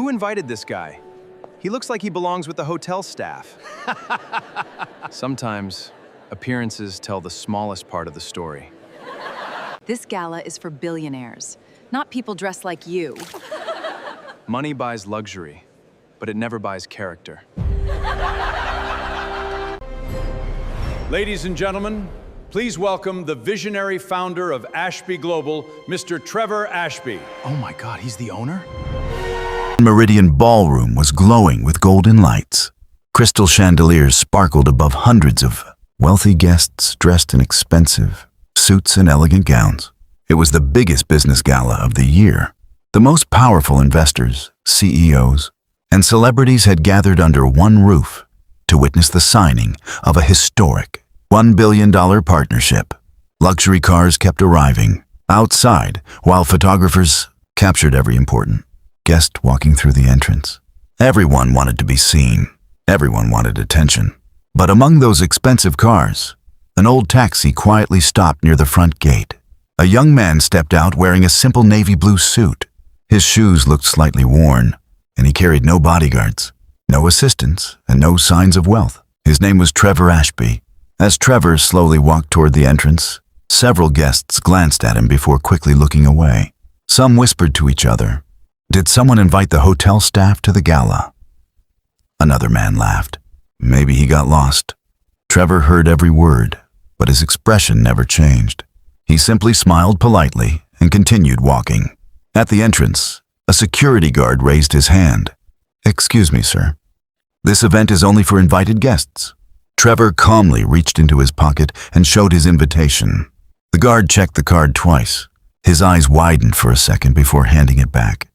Who invited this guy? He looks like he belongs with the hotel staff. Sometimes, appearances tell the smallest part of the story. This gala is for billionaires, not people dressed like you. Money buys luxury, but it never buys character. Ladies and gentlemen, please welcome the visionary founder of Ashby Global, Mr. Trevor Ashby. Oh my God, he's the owner? Meridian ballroom was glowing with golden lights. Crystal chandeliers sparkled above hundreds of wealthy guests dressed in expensive suits and elegant gowns. It was the biggest business gala of the year. The most powerful investors, CEOs, and celebrities had gathered under one roof to witness the signing of a historic $1 billion partnership. Luxury cars kept arriving outside, while photographers captured every important guest walking through the entrance. Everyone wanted to be seen. Everyone wanted attention. But among those expensive cars, an old taxi quietly stopped near the front gate. A young man stepped out wearing a simple navy blue suit. His shoes looked slightly worn, and he carried no bodyguards, no assistants, and no signs of wealth. His name was Trevor Ashby. As Trevor slowly walked toward the entrance, several guests glanced at him before quickly looking away. Some whispered to each other, "Did someone invite the hotel staff to the gala?" Another man laughed. Maybe he got lost. Trevor heard every word, but his expression never changed. He simply smiled politely and continued walking. At the entrance, a security guard raised his hand. "Excuse me, sir. This event is only for invited guests." Trevor calmly reached into his pocket and showed his invitation. The guard checked the card twice. His eyes widened for a second before handing it back.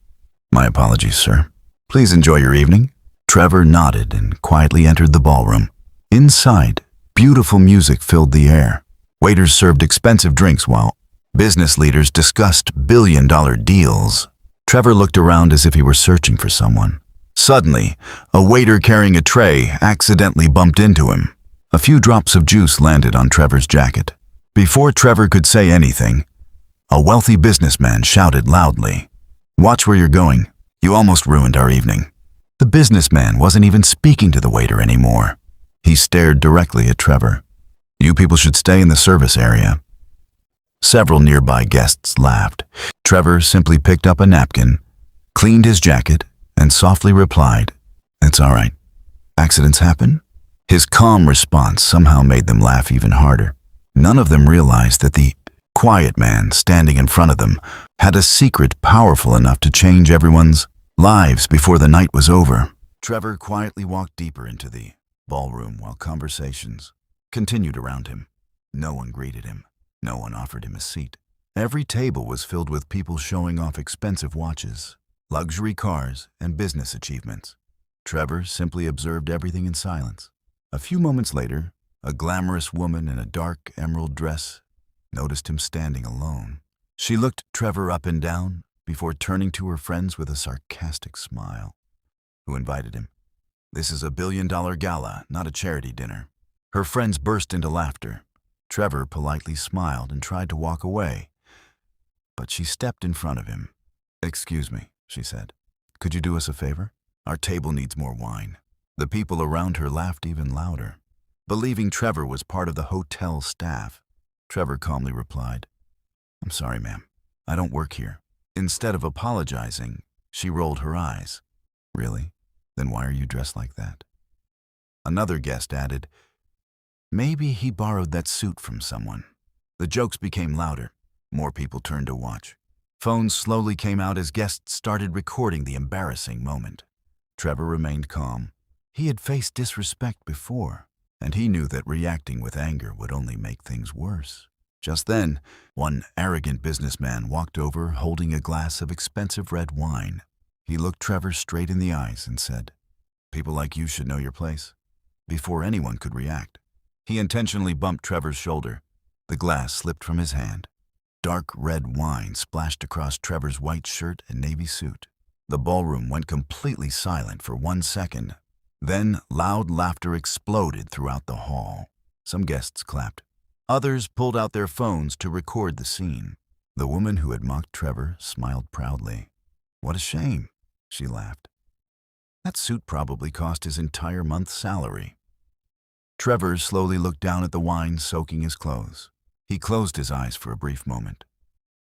"My apologies, sir. Please enjoy your evening." Trevor nodded and quietly entered the ballroom. Inside, beautiful music filled the air. Waiters served expensive drinks while business leaders discussed billion-dollar deals. Trevor looked around as if he were searching for someone. Suddenly, a waiter carrying a tray accidentally bumped into him. A few drops of juice landed on Trevor's jacket. Before Trevor could say anything, a wealthy businessman shouted loudly, "Watch where you're going. You almost ruined our evening." The businessman wasn't even speaking to the waiter anymore. He stared directly at Trevor. "You people should stay in the service area." Several nearby guests laughed. Trevor simply picked up a napkin, cleaned his jacket, and softly replied, "It's all right. Accidents happen." His calm response somehow made them laugh even harder. None of them realized that the quiet man standing in front of them had a secret powerful enough to change everyone's lives before the night was over. Trevor quietly walked deeper into the ballroom while conversations continued around him. No one greeted him. No one offered him a seat. Every table was filled with people showing off expensive watches, luxury cars, and business achievements. Trevor simply observed everything in silence. A few moments later, a glamorous woman in a dark emerald dress noticed him standing alone. She looked Trevor up and down before turning to her friends with a sarcastic smile. "Who invited him? This is a billion-dollar gala, not a charity dinner." Her friends burst into laughter. Trevor politely smiled and tried to walk away, but she stepped in front of him. "Excuse me," she said. "Could you do us a favor? Our table needs more wine." The people around her laughed even louder. Believing Trevor was part of the hotel staff, Trevor calmly replied, "I'm sorry, ma'am. I don't work here." Instead of apologizing, she rolled her eyes. "Really? Then why are you dressed like that?" Another guest added, "Maybe he borrowed that suit from someone." The jokes became louder. More people turned to watch. Phones slowly came out as guests started recording the embarrassing moment. Trevor remained calm. He had faced disrespect before, and he knew that reacting with anger would only make things worse. Just then, one arrogant businessman walked over holding a glass of expensive red wine. He looked Trevor straight in the eyes and said, "People like you should know your place." Before anyone could react, he intentionally bumped Trevor's shoulder. The glass slipped from his hand. Dark red wine splashed across Trevor's white shirt and navy suit. The ballroom went completely silent for 1 second. Then loud laughter exploded throughout the hall. Some guests clapped. Others pulled out their phones to record the scene. The woman who had mocked Trevor smiled proudly. "What a shame," she laughed. That suit probably cost his entire month's salary. Trevor slowly looked down at the wine soaking his clothes. He closed his eyes for a brief moment,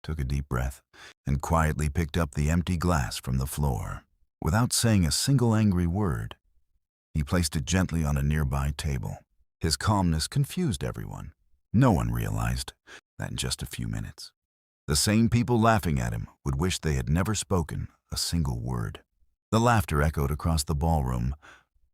took a deep breath, and quietly picked up the empty glass from the floor. Without saying a single angry word, he placed it gently on a nearby table. His calmness confused everyone. No one realized that in just a few minutes, the same people laughing at him would wish they had never spoken a single word. The laughter echoed across the ballroom,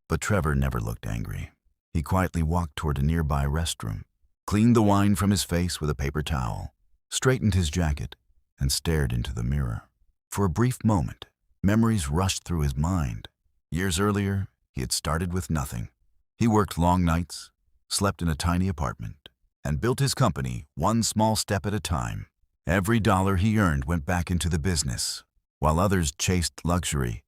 but Trevor never looked angry. He quietly walked toward a nearby restroom, cleaned the wine from his face with a paper towel, straightened his jacket, and stared into the mirror. For a brief moment, memories rushed through his mind. Years earlier, he had started with nothing. He worked long nights, slept in a tiny apartment, and built his company one small step at a time. Every dollar he earned went back into the business. While others chased luxury,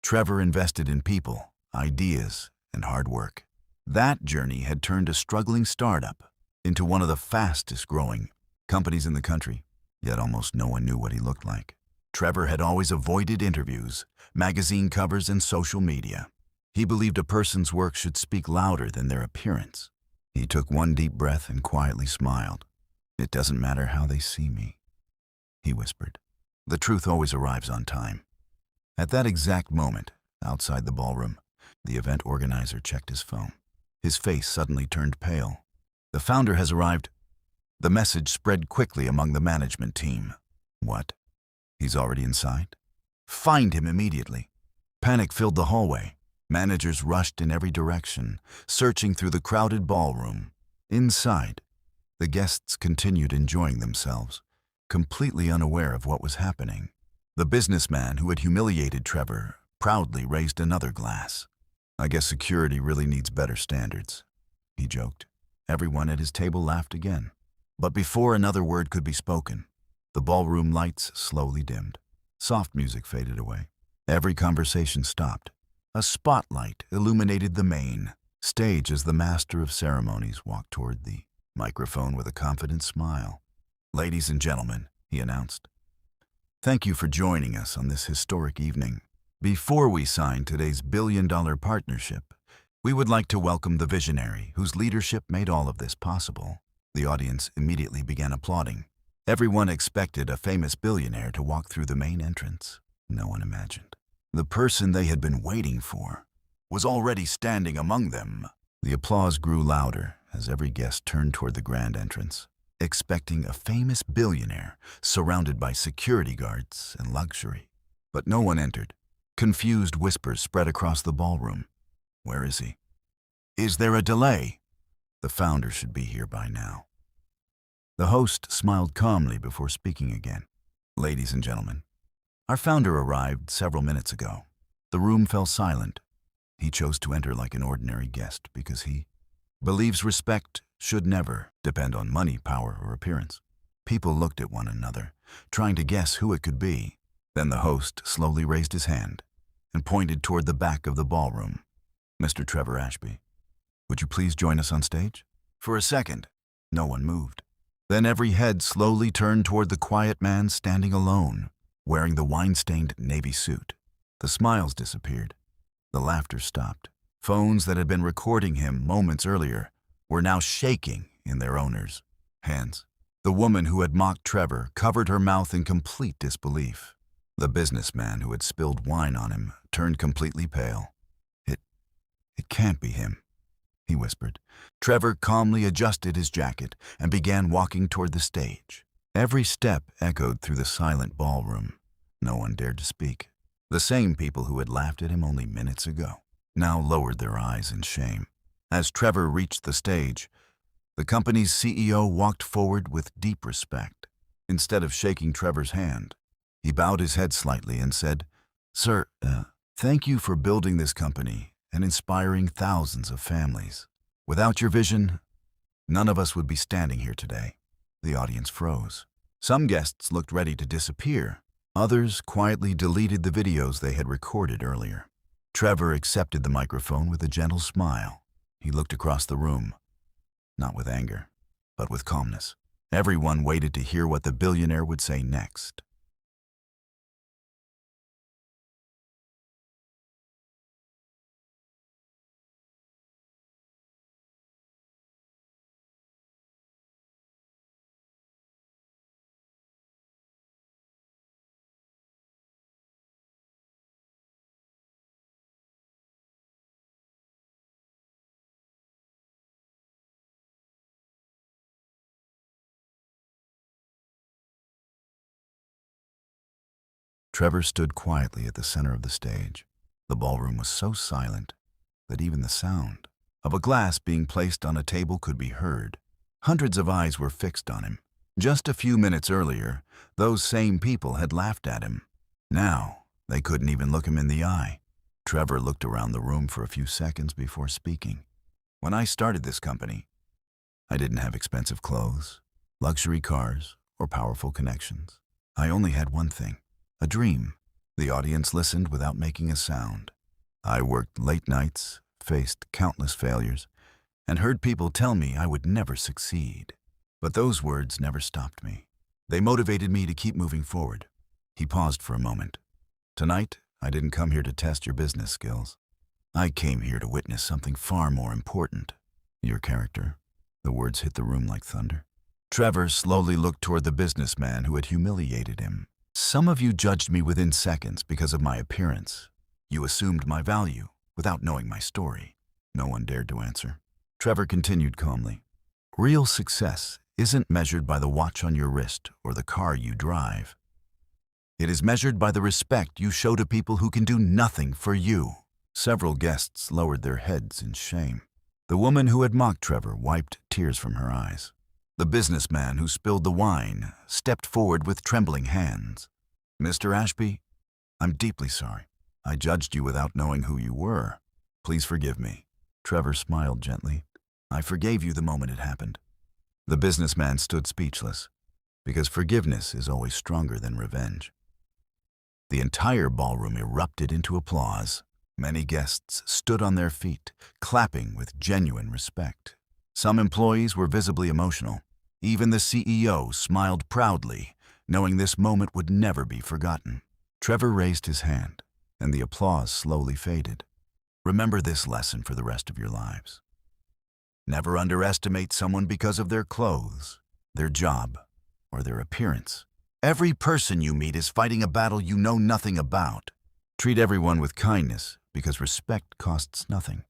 Trevor invested in people, ideas, and hard work. That journey had turned a struggling startup into one of the fastest growing companies in the country, yet almost no one knew what he looked like. Trevor had always avoided interviews, magazine covers, and social media. He believed a person's work should speak louder than their appearance. He took one deep breath and quietly smiled. "It doesn't matter how they see me," he whispered. "The truth always arrives on time." At that exact moment, outside the ballroom, the event organizer checked his phone. His face suddenly turned pale. "The founder has arrived." The message spread quickly among the management team. "What? He's already inside? Find him immediately." Panic filled the hallway. Managers rushed in every direction, searching through the crowded ballroom. Inside, the guests continued enjoying themselves, completely unaware of what was happening. The businessman who had humiliated Trevor proudly raised another glass. "I guess security really needs better standards," he joked. Everyone at his table laughed again. But before another word could be spoken, the ballroom lights slowly dimmed. Soft music faded away. Every conversation stopped. A spotlight illuminated the main stage as the master of ceremonies walked toward the microphone with a confident smile. "Ladies and gentlemen," he announced, "thank you for joining us on this historic evening. Before we sign today's billion-dollar partnership, we would like to welcome the visionary whose leadership made all of this possible." The audience immediately began applauding. Everyone expected a famous billionaire to walk through the main entrance. No one imagined the person they had been waiting for was already standing among them. The applause grew louder as every guest turned toward the grand entrance, expecting a famous billionaire surrounded by security guards and luxury. But no one entered. Confused whispers spread across the ballroom. "Where is he? Is there a delay? The founder should be here by now." The host smiled calmly before speaking again. "Ladies and gentlemen, our founder arrived several minutes ago." The room fell silent. He chose to enter like an ordinary guest because he believes respect should never depend on money, power, or appearance. People looked at one another, trying to guess who it could be. Then the host slowly raised his hand and pointed toward the back of the ballroom. "Mr. Trevor Ashby, would you please join us on stage?" For a second, no one moved. Then every head slowly turned toward the quiet man standing alone, wearing the wine-stained navy suit. The smiles disappeared. The laughter stopped. Phones that had been recording him moments earlier were now shaking in their owners' hands. The woman who had mocked Trevor covered her mouth in complete disbelief. The businessman who had spilled wine on him turned completely pale. It can't be him," he whispered. Trevor calmly adjusted his jacket and began walking toward the stage. Every step echoed through the silent ballroom. No one dared to speak. The same people who had laughed at him only minutes ago now lowered their eyes in shame. As Trevor reached the stage, the company's CEO walked forward with deep respect. Instead of shaking Trevor's hand, he bowed his head slightly and said, "Sir, thank you for building this company and inspiring thousands of families. Without your vision, none of us would be standing here today." The audience froze. Some guests looked ready to disappear. Others quietly deleted the videos they had recorded earlier. Trevor accepted the microphone with a gentle smile. He looked across the room, not with anger, but with calmness. Everyone waited to hear what the billionaire would say next. Trevor stood quietly at the center of the stage. The ballroom was so silent that even the sound of a glass being placed on a table could be heard. Hundreds of eyes were fixed on him. Just a few minutes earlier, those same people had laughed at him. Now, they couldn't even look him in the eye. Trevor looked around the room for a few seconds before speaking. When I started this company, I didn't have expensive clothes, luxury cars, or powerful connections. I only had one thing, a dream. The audience listened without making a sound. I worked late nights, faced countless failures, and heard people tell me I would never succeed. But those words never stopped me. They motivated me to keep moving forward. He paused for a moment. Tonight, I didn't come here to test your business skills. I came here to witness something far more important. Your character. The words hit the room like thunder. Trevor slowly looked toward the businessman who had humiliated him. Some of you judged me within seconds because of my appearance. You assumed my value without knowing my story. No one dared to answer. Trevor continued calmly. Real success isn't measured by the watch on your wrist or the car you drive. It is measured by the respect you show to people who can do nothing for you. Several guests lowered their heads in shame. The woman who had mocked Trevor wiped tears from her eyes. The businessman who spilled the wine stepped forward with trembling hands. Mr. Ashby, I'm deeply sorry. I judged you without knowing who you were. Please forgive me. Trevor smiled gently. I forgave you the moment it happened. The businessman stood speechless, because forgiveness is always stronger than revenge. The entire ballroom erupted into applause. Many guests stood on their feet, clapping with genuine respect. Some employees were visibly emotional. Even the CEO smiled proudly, knowing this moment would never be forgotten. Trevor raised his hand, and the applause slowly faded. Remember this lesson for the rest of your lives. Never underestimate someone because of their clothes, their job, or their appearance. Every person you meet is fighting a battle you know nothing about. Treat everyone with kindness because respect costs nothing,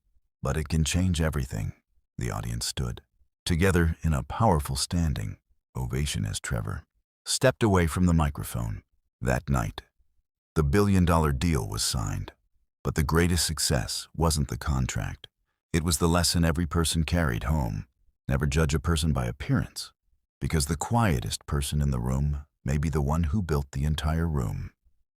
but it can change everything. The audience stood together in a powerful standing ovation as Trevor stepped away from the microphone. That night, the billion-dollar deal was signed. But the greatest success wasn't the contract. It was the lesson every person carried home. Never judge a person by appearance, because the quietest person in the room may be the one who built the entire room.